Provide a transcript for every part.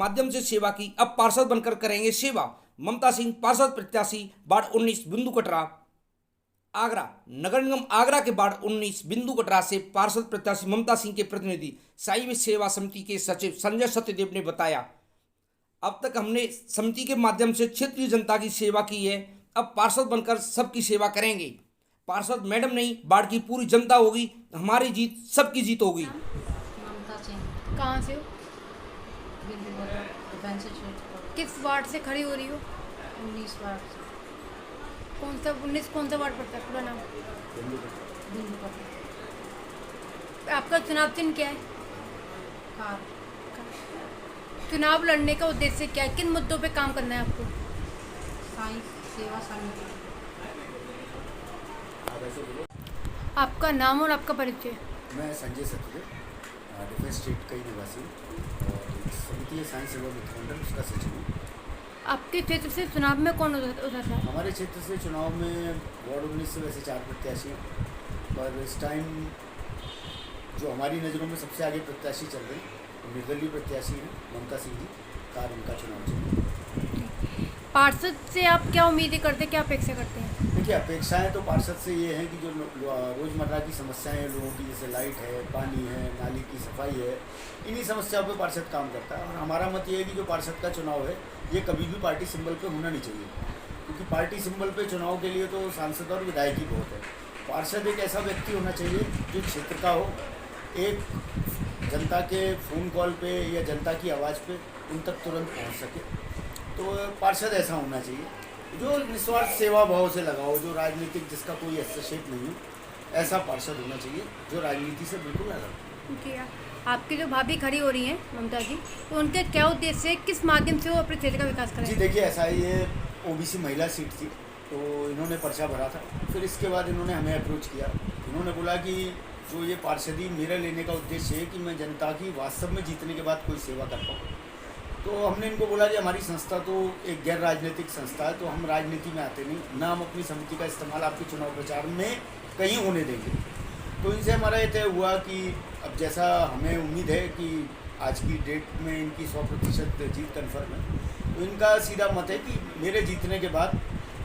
माध्यम से सेवा की, अब पार्षद बनकर करेंगे सेवा। ममता सिंह पार्षद प्रत्याशी वार्ड 19 बिंदु कटरा आगरा। नगर निगम आगरा के वार्ड 19 बिंदु कटरा से पार्षद प्रत्याशी ममता सिंह के प्रतिनिधि साई सेवा समिति के सचिव संजय सत्यदेव ने बताया, अब तक हमने समिति के माध्यम से क्षेत्रीय जनता की सेवा की है, अब पार्षद बनकर सबकी सेवा करेंगे। पार्षद मैडम नहीं, वार्ड की पूरी जनता होगी, हमारी जीत सबकी जीत होगी। ममता सिंह। कहाँ से हो? बिंदु कटरा डिफेंस क्षेत्र किस वार्ड से खड़ी हो रही हो? 19 वार्ड से। कौन सा 19 कौन सा वार्ड पड़ता है? पूरा नाम? बिंदु कटरा। आपका चुनाव चिन्ह क्या है? कार। चुनाव लड़ने का उद्देश्य क्या है? किन मुद्दों पे काम करना है आपको? साई सेवा समिति। आपका नाम और आपका परिचय? मैं संजय सत्यदेव, डिफेंस स्टेट का ही निवासी हूँ और समिति साई सेवा मित्रमंडल उसका सचिव हूँ। आपके क्षेत्र से चुनाव में कौन उतर रहा है? हमारे क्षेत्र से चुनाव में वार्ड 19 से वैसे 4 प्रत्याशी हैं, पर इस टाइम जो हमारी नज़रों में सबसे आगे प्रत्याशी चल रहे हैं वो निर्दलीय प्रत्याशी हैं ममता सिंह जी। कार उनका चुनाव चिन्ह। पार्षद से आप क्या उम्मीदें करते हैं, क्या अपेक्षा करते हैं? देखिए, अपेक्षाएं तो पार्षद से ये हैं कि जो रोज़मर्रा की समस्याएं हैं लोगों की, जैसे लाइट है, पानी है, नाली की सफाई है, इन्हीं समस्याओं पे पार्षद काम करता है। और हमारा मत ये है कि जो पार्षद का चुनाव है ये कभी भी पार्टी सिंबल पे होना नहीं चाहिए, क्योंकि पार्टी सिंबल पे चुनाव के लिए तो सांसद और विधायक ही बहुत है। पार्षद एक ऐसा व्यक्ति होना चाहिए जो क्षेत्र का हो, एक जनता के फ़ोन कॉल पे या जनता की आवाज़ पे उन तक तुरंत पहुँच सके। तो पार्षद ऐसा होना चाहिए जो निस्वार्थ सेवा भाव से लगाओ, जो राजनीतिक, जिसका कोई हस्तक्षेप नहीं हो, ऐसा पार्षद होना चाहिए जो राजनीति से बिल्कुल अलग हो। ठीक है। आपकी जो भाभी खड़ी हो रही हैं ममता जी, तो उनके क्या उद्देश्य है, किस माध्यम से वो अपने क्षेत्र का विकास करें? जी देखिए, ऐसा ये ओबीसी महिला सीट थी तो इन्होंने पर्चा भरा था। फिर इसके बाद इन्होंने हमें अप्रोच किया। इन्होंने बोला कि जो ये पार्षदी मेरा लेने का उद्देश्य है कि मैं जनता की वास्तव में जीतने के बाद कोई सेवा कर पाऊँ। तो हमने इनको बोला कि हमारी संस्था तो एक गैर राजनीतिक संस्था है, तो हम राजनीति में आते नहीं, ना हम अपनी समिति का इस्तेमाल आपके चुनाव प्रचार में कहीं होने देंगे। तो इनसे हमारा ये तय हुआ कि अब जैसा हमें उम्मीद है कि आज की डेट में इनकी 100% जीत कन्फर्म है, तो इनका सीधा मत है कि मेरे जीतने के बाद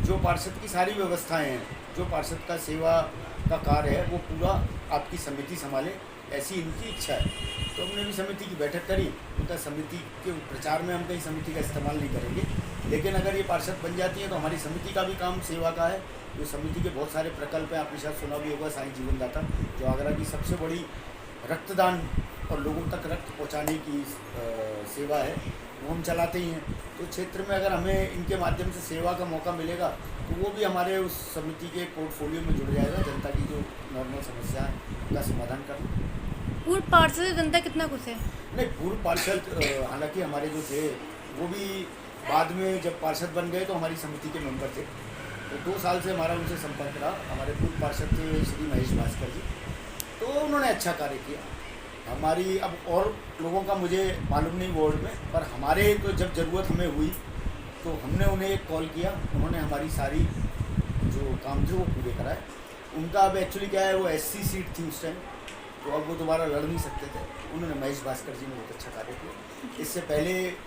जो पार्षद की सारी व्यवस्थाएँ हैं, जो पार्षद का सेवा का कार्य है, वो पूरा आपकी समिति संभाले, ऐसी इनकी इच्छा है। तो हमने भी समिति की बैठक करी। उनका समिति के प्रचार में हम कहीं समिति का इस्तेमाल नहीं करेंगे, लेकिन अगर ये पार्षद बन जाती है तो हमारी समिति का भी काम सेवा का है। जो समिति के बहुत सारे प्रकल्प हैं, आपने शायद सुना भी होगा, साईं जीवनदाता, जो आगरा की सबसे बड़ी रक्तदान और लोगों तक रक्त पहुँचाने की सेवा है, वो हम चलाते ही हैं। तो क्षेत्र में अगर हमें इनके माध्यम से सेवा का मौका मिलेगा तो वो भी हमारे उस समिति के पोर्टफोलियो में जुड़ जाएगा, जनता की जो नॉर्मल समस्या है उनका समाधान करना। पूर्व पार्षद से जनता कितना खुश है? नहीं, पूर्व पार्षद हालांकि हमारे जो थे वो भी बाद में जब पार्षद बन गए तो हमारी समिति के मेंबर थे, तो 2 साल से हमारा उनसे संपर्क रहा। हमारे पूर्व पार्षद थे श्री महेश भास्कर जी, तो उन्होंने अच्छा कार्य किया। हमारी अब और लोगों का मुझे मालूम नहीं वार्ड में, पर हमारे तो जब ज़रूरत हमें हुई तो हमने उन्हें एक कॉल किया, उन्होंने हमारी सारी जो काम थे वो पूरे कराए। उनका अब एक्चुअली क्या है, वो SC सीट थी उस टाइम, तो अब वो दोबारा लड़ नहीं सकते थे। उन्होंने महेश भास्कर जी ने बहुत अच्छा कार्य किया।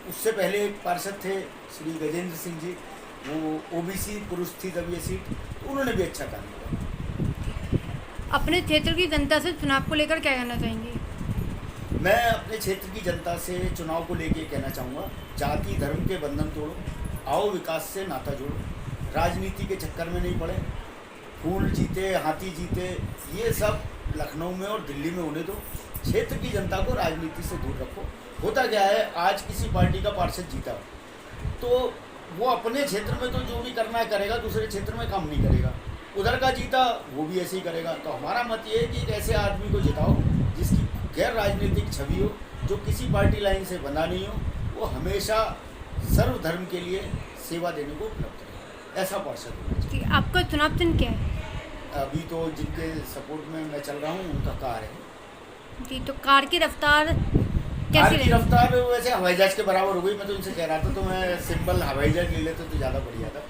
उससे पहले एक पार्षद थे श्री गजेंद्र सिंह जी, वो OBC पुरुष थी तब ये सीट, तो उन्होंने भी अच्छा कार्य किया। अपने क्षेत्र की जनता से चुनाव को लेकर क्या कहना चाहेंगे? मैं अपने क्षेत्र की जनता से चुनाव को लेके कहना चाहूँगा, जाति धर्म के बंधन तोड़ो, आओ विकास से नाता जोड़ो, राजनीति के चक्कर में नहीं पड़े, फूल जीते हाथी जीते ये सब लखनऊ में और दिल्ली में होने दो, क्षेत्र की जनता को राजनीति से दूर रखो। होता क्या है, आज किसी पार्टी का पार्षद जीता तो वो अपने क्षेत्र में तो जो भी करना है करेगा, दूसरे क्षेत्र में काम नहीं करेगा। उधर का जीता वो भी ऐसे ही करेगा। तो हमारा मत ये है कि एक ऐसे आदमी को जिताओ जिसकी गैर राजनीतिक छवि हो, जो किसी पार्टी लाइन से बंधा नहीं हो, वो हमेशा सर्वधर्म के लिए सेवा देने को उपलब्ध रहे, ऐसा पार्षद होना चाहिए। आपका चुनाव चिन्ह क्या है? अभी तो जिनके सपोर्ट में मैं चल रहा हूँ उनका कार है जी। तो कार की रफ्तार कैसी कार की रहेगी? रफ्तार वैसे हवाई जहाज के बराबर हो गई। मैं तो इनसे कह रहा था, तो मैं सिंबल हवाई जहाज ले लेते तो ज़्यादा बढ़िया था।